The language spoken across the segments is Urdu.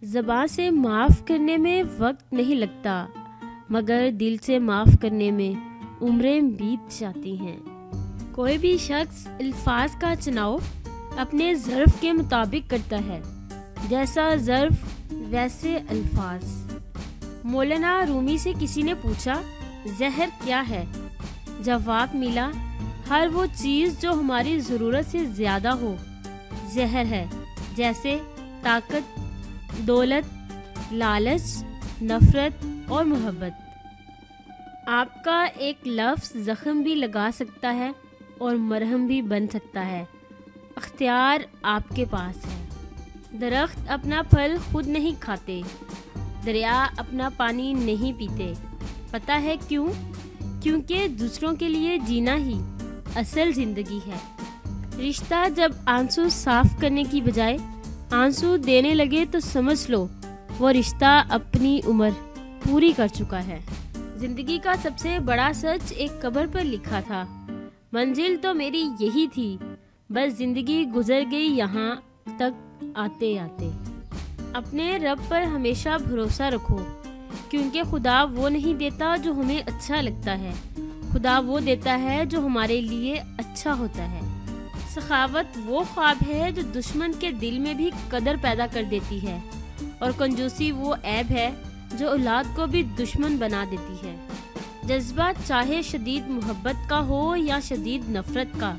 زبان سے معاف کرنے میں وقت نہیں لگتا، مگر دل سے معاف کرنے میں عمریں بیت جاتی ہیں۔ کوئی بھی شخص الفاظ کا چناؤ اپنے ظرف کے مطابق کرتا ہے، جیسا ظرف ویسے الفاظ۔ مولانا رومی سے کسی نے پوچھا زہر کیا ہے؟ جواب ملا ہر وہ چیز جو ہماری ضرورت سے زیادہ ہو زہر ہے، جیسے طاقت، دولت، لالچ، نفرت اور محبت۔ آپ کا ایک لفظ زخم بھی لگا سکتا ہے اور مرہم بھی بن سکتا ہے۔ اختیار آپ کے پاس ہے۔ درخت اپنا پھل خود نہیں کھاتے، دریا اپنا پانی نہیں پیتے۔ پتہ ہے کیوں؟ کیونکہ دوسروں کے لیے جینا ہی اصل زندگی ہے۔ رشتہ جب آنسو صاف کرنے کی بجائے آنسو دینے لگے تو سمجھ لو وہ رشتہ اپنی عمر پوری کر چکا ہے۔ زندگی کا سب سے بڑا سچ ایک قبر پر لکھا تھا، منزل تو میری یہی تھی، بس زندگی گزر گئی یہاں تک آتے آتے۔ اپنے رب پر ہمیشہ بھروسہ رکھو، کیونکہ خدا وہ نہیں دیتا جو ہمیں اچھا لگتا ہے، خدا وہ دیتا ہے جو ہمارے لیے اچھا ہوتا ہے۔ سخاوت وہ خواب ہے جو دشمن کے دل میں بھی قدر پیدا کر دیتی ہے، اور کنجوسی وہ عیب ہے جو اولاد کو بھی دشمن بنا دیتی ہے۔ جذبہ چاہے شدید محبت کا ہو یا شدید نفرت کا،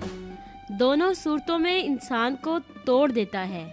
دونوں صورتوں میں انسان کو توڑ دیتا ہے۔